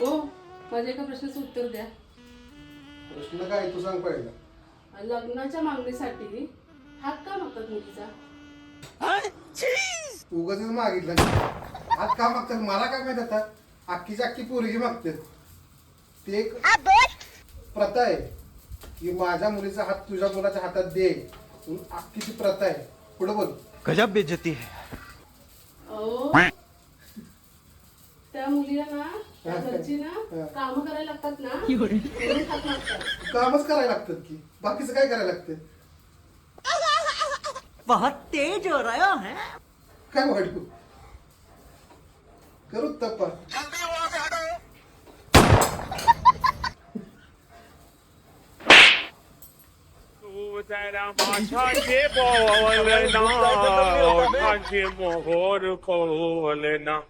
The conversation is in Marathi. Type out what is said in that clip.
हो, माझ्या एका प्रश्नाचं उत्तर द्या. प्रश्न काय तू सांग पहिला. लग्नाच्या मागणीसाठी हात का मागतात मुलीचा? उगाच मागितलं हात का मागतात मला काय माहित आता. अख्खीची अख्खी पोरगी मागतात. ते एक प्रथा आहे की माझ्या मुलीचा हात तुझ्या मुलाच्या हातात दे. अख्खीची प्रथा आहे. पुढे बोल. गजब बेइज्जती है. अहो, त्या मुलीला ना त्या घरची ना काम करायला लागतात ना म्हणून हात मागतात. कामच करायला लागतात की बाकीचं काय करायला लागतं. बहुत तेज हो रहा है. काय वाईट करू तपा. माझे मोहर खोलना